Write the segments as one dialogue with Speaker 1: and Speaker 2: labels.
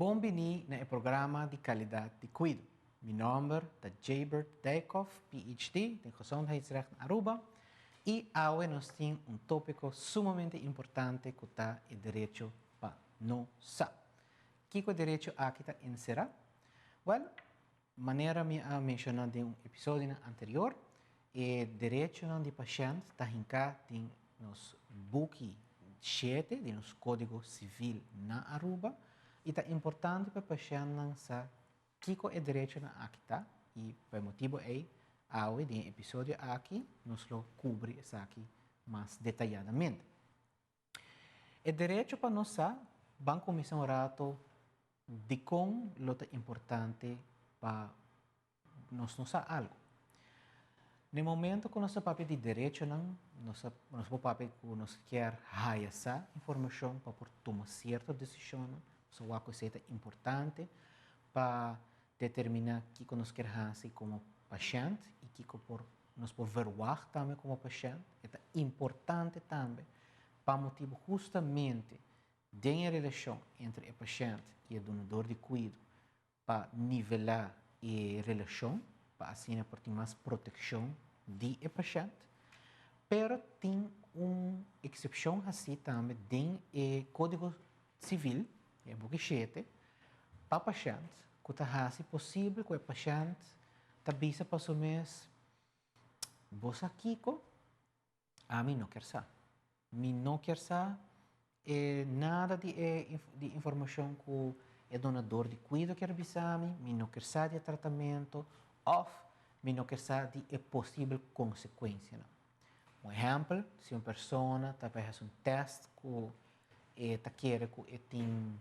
Speaker 1: Bom-vindo no programa de qualidade de cuido. Meu nome é Jabert Dijkhoff, PhD em Gezondheidsrecht em Aruba, e hoje nós temos tópico sumamente importante que é o direito para não saber. O que é o direito aqui está inserado? Well, maneira me mencionado em episódio anterior, o direito do paciente está em nos book 7 de nos Código Civil na Aruba, e é importante para o paciente saber o que é o direito aqui está, e por motivo é hoje, no episódio aqui, nos lo cobre isso aqui mais detalhadamente. O direito para nós saber, vamos começar um rato de como é importante para nós não saber algo. No momento que nós papel de direito, nós papel que nós quer essa informação para tomar certa decisão, isso é uma coisa importante para determinar o que nós queremos fazer como paciente e que nós podemos ver também como paciente. É importante também para motivo justamente de relação entre o paciente e o donador de cuidado para nivelar a relação, para assim ter mais proteção do paciente, pero tem uma exceção assim também dentro do Código Civil, é book 7, para o paciente, que é possível que o paciente avisa para o mês, você aqui, a mim não quer saber. Me não quer saber nada de informação que o donador de cuidado quer avisar a mim, me não quer saber de tratamento, ou me não quer saber de possível consequência. Um exemplo, se uma pessoa está fazendo um teste que quer que tem,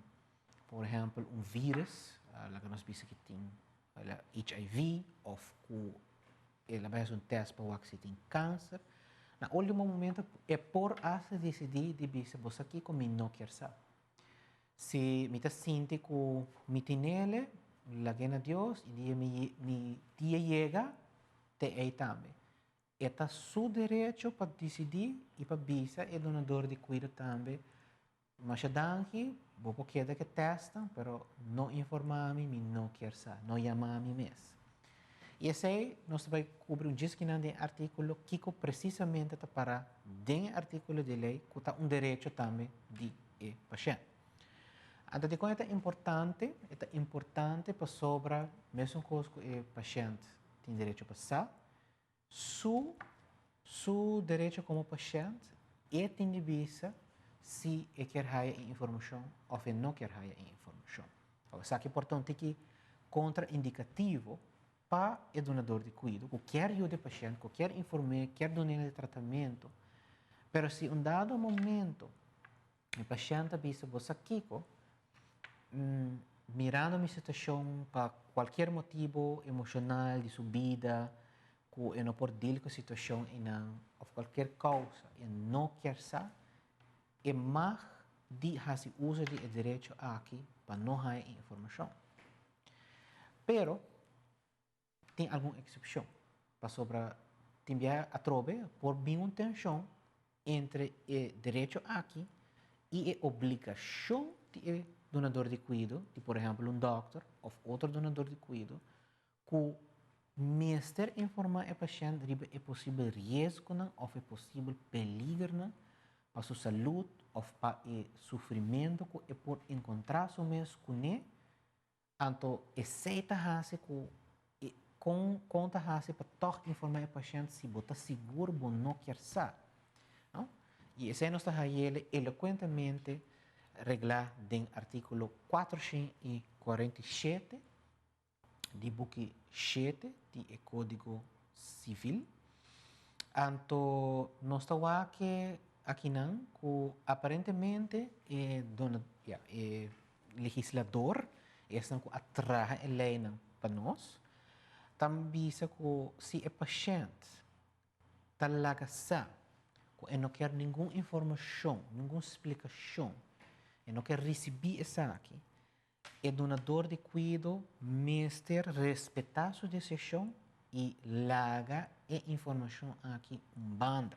Speaker 1: por exemplo, um vírus, lá que nós vimos que tem HIV, ou que ela vai fazer um teste para ver se tem câncer, no último momento é por essa decidir de dizer você aqui como não quer saber. Se me sinto que me tem ele, la gana Deus e me dia chega, te aí também. É seu direito para decidir e para avisar o donador de cuidado também. Mas danke, vou querer que testam, pero não informar-me, não quer saber, não chamar-me mesmo. E esse aí, nós vamos cobrir um disquinante de artículo que precisamente está para dentro do artículo de lei que está direito também de paciente. Então, de quando é importante para sobre mesmo coisa que o paciente tem direito a passar, seu direito como paciente tem de vista se quer receber informação ou não quer receber informação. Isso é importante que contraindicativo para o donador de cuidado, que quer ajudar o paciente, que quer informar, quer dar de tratamento, mas se dado momento o paciente avisa você aqui, mirando a minha situação para qualquer motivo emocional de sua vida, que eu não posso lidar com a situação ou qualquer causa, e não quer saber, é mais de fazer uso do direito aqui para não receber informação. Pero tem alguma exceção para sobre enviar a trove por bem uma tensão entre o direito aqui e a obrigação do donador de cuidado, de, por exemplo, um doctor ou outro donador de cuidado, que mestre informar o paciente sobre é possível risco ou é possível perigo para sua saúde ou para o sofrimento que é por encontrar o mesmo com ele, então aceita que conta para tocar informar o paciente se você está seguro ou não quer saber. Não? E esse é nosso ele eloquentemente regular em artículo 447 de book 7 do Código Civil. Então, nós estamos aqui não, que aparentemente o legislador está atrás a lei para nós. Também diz que se o paciente talaga sabe que não quer nenhuma informação, nenhuma explicação, e não quer receber isso aqui, o donador de cuidado mestre respeitar sua decisão e larga a informação aqui banda.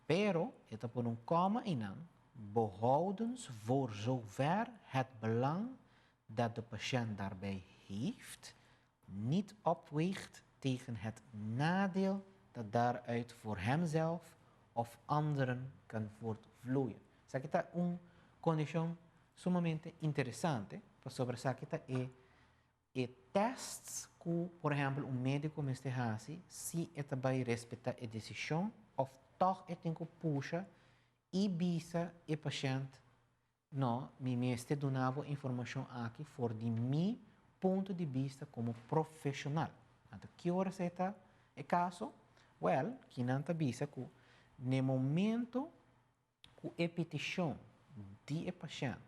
Speaker 1: Pero, está por coma e não, behoudens voor zover het belang dat de patiënt daarbij heeft, niet opweegt tegen het nadeel dat daaruit voor hemzelf of anderen kan voortvloeien. Esta é condição sumamente interessante sobre essa e tests que, por exemplo, médico me está se ele vai respeitar a decisão ou toch ele tem que puxar e bisa e paciente não, me mestre donava informação aqui for de meu ponto de vista como profissional. Então, que hora você está é caso? Well, que não está bisa que no momento que a petição de paciente,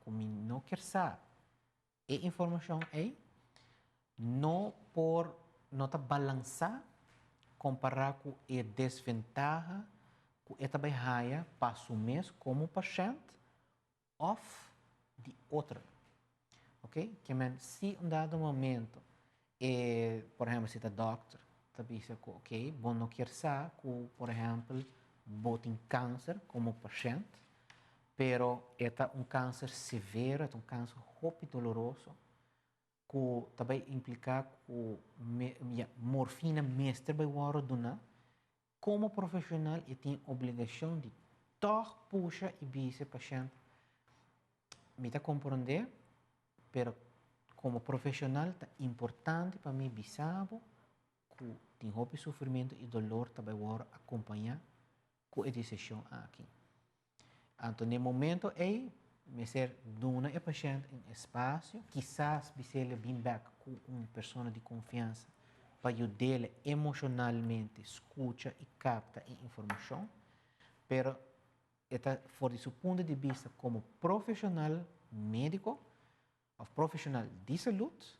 Speaker 1: que me não quer saber, a informação é não por não tá balançar comparar com a desvantagem que esta vai raia para assumir como paciente of de outra. Ok? Que se um dado momento, por exemplo, se a doctor está dizendo que, ok, bom não quer saber que, por exemplo, botem câncer como paciente, pero é câncer severo, é câncer muito doloroso, que também implica que morfina mestre vai donar, como profissional, eu tenho obrigação de toch puxar e dizer paciente me está compreender, pero como profissional é importante para mim saber que tem hobby sofrimento e dolor também vai acompanhar com a decisão aqui. Então, no momento me ser dona a paciente em espaço, quizás ele bem back com uma pessoa de confiança para ajudá-la emocionalmente, escuta e capta a informação, pero fora do seu ponto de vista como profissional médico ou profissional de saúde,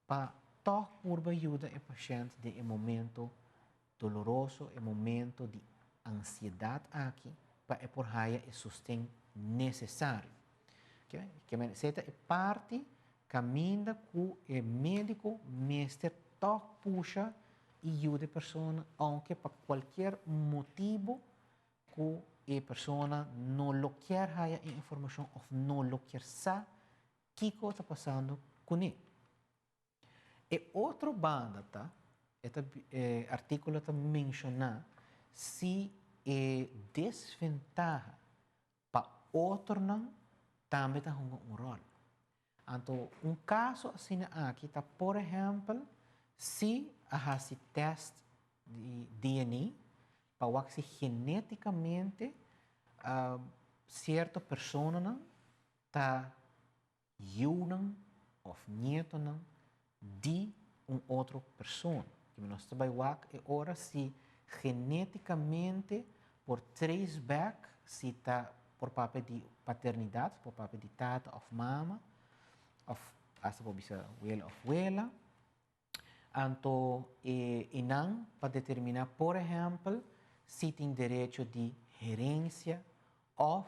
Speaker 1: para toch por ajuda o paciente de momento doloroso, momento de ansiedade aqui, para por raia e sustento necessário. Okay? Que esta é parte caminha que o médico mestre toch puxa e ajuda a pessoa, aunque por qualquer motivo que a pessoa não lo quer a informação ou não lo quer saber o que está passando com ele. E outra banda, tá? Este artigo está menciona se é desvantagem para outro não também está um rol. Então, caso assim aqui está, por exemplo, se há esse teste de DNA para que geneticamente certa pessoa está junam ou nieto de outra pessoa. Que nós trabalhamos é ora se geneticamente por três back se está por papel de paternidade, por papel de tata ou mama, ou essa pode ser abuela ou abuela. Então, e não para determinar, por exemplo, se tem direito de herência ou,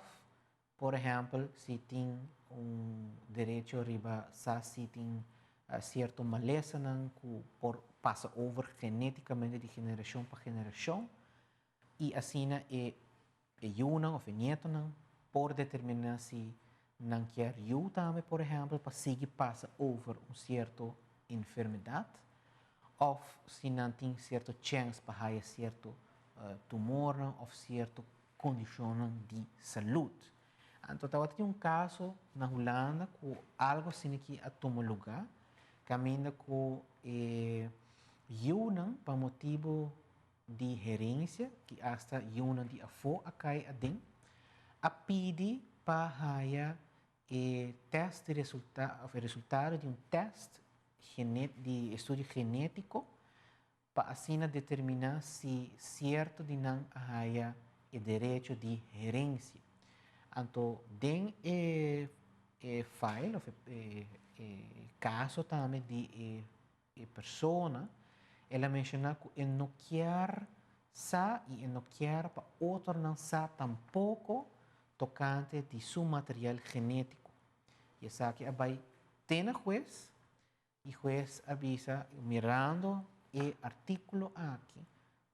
Speaker 1: por exemplo, se tem direito riba se tem certa maleza que passa over geneticamente de geração para geração e assim é uma ou neto por determinar se não quer eu também, por exemplo, para seguir passa over certa enfermidade ou se não tem certa chance para ter certo tumor ou certa condição de saúde. Então, tem caso na Holanda que algo assim que tomou lugar, caminha com Yunan para motivo de herência, que hasta Yunan de avô a cai a den, a pedir para teste de resultado de teste de estudo genético para assim determinar se certo de não há o direito de herência. Então, tem file, caso também de pessoa, ela menciona que ele não quer saber e ele não quer para outro não saber tampouco tocante de seu material genético. E essa que vai ter na juez e o juez avisa, mirando o artículo aqui,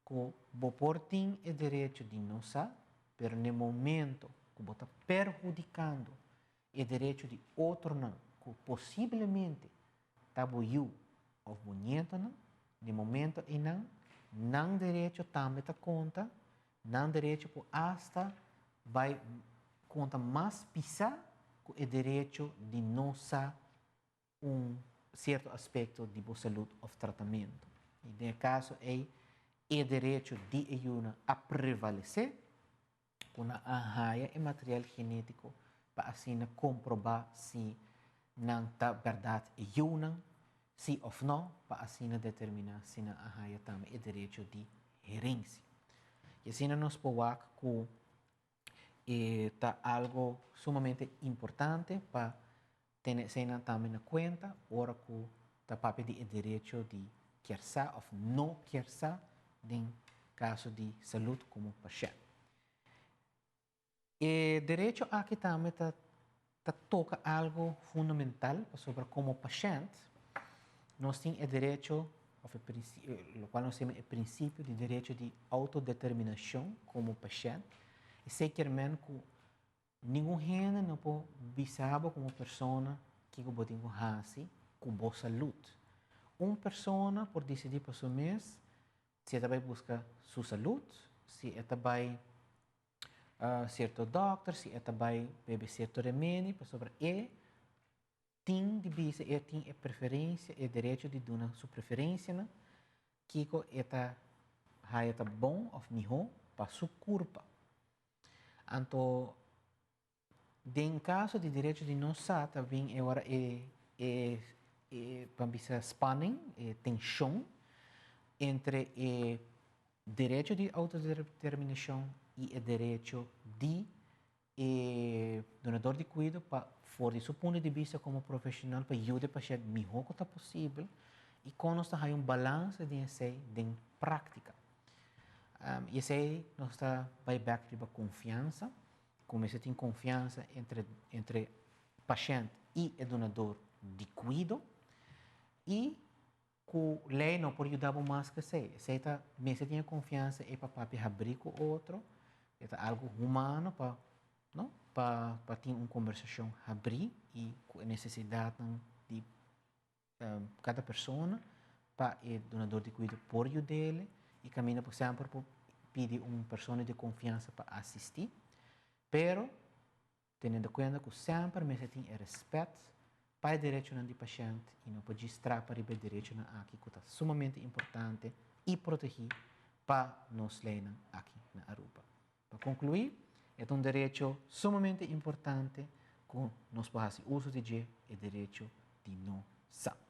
Speaker 1: que você tem o direito de não saber, mas no momento que você está perjudicando o direito de outro não, que possivelmente tabuiu ou bonito, no momento e não direito também ta conta, não direito por hasta vai conta mais pisar que o direito de nossa certo aspecto de boa saúde ou tratamento. E no caso é o direito de ayuna a prevalecer com a arraia e material genético para assim comprovar se não está verdade ayuna, sim ou não, para assim determinar se a arraia também é direito de herência. E assim nós podemos que está algo sumamente importante para ter também na conta, ora que está para pedir o direito de querer ou não querer em caso de saúde como paciente. E direito aqui também toca algo fundamental sobre como paciente, nós temos o direito, o qual nós temos o princípio de direito de autodeterminação como paciente, e seguramente que nenhum gênero não pode visar como pessoa que pode ter com boa saúde. Uma pessoa pode decidir para si mesmo se ela vai buscar sua saúde, se ela vai certo doctor, se ela vai beber certo remédio, sobre tem de visa, tem a preferência, o direito de dar sua preferência, que é bom ou melhor para sua corpo. Então, em caso de direito de não sa, também agora para spanning, tensão entre o direito de autodeterminação e o direito de donador de cuidado para fora do ponto de vista como profissional para ajudar o paciente melhor que está possível e quando nós temos balanço de essa prática. E esse nós está vai back de confiança, como você tem confiança entre paciente e o donador de cuidado e que a lei não pode ajudar mais que você. Você tem confiança e para abrir com o outro, é algo humano para ter uma conversação abrir e com a necessidade de cada pessoa para o donador de cuidado por ajudar e caminha por sempre por pedir uma pessoa de confiança para assistir, pero tendo em conta que sempre você tem respeito para o direito do paciente e não pode extrair para o direito aqui que é sumamente importante e proteger para nós aqui na Aruba. Para concluir, é um direito sumamente importante que nós podemos fazer uso de o direito de não saber.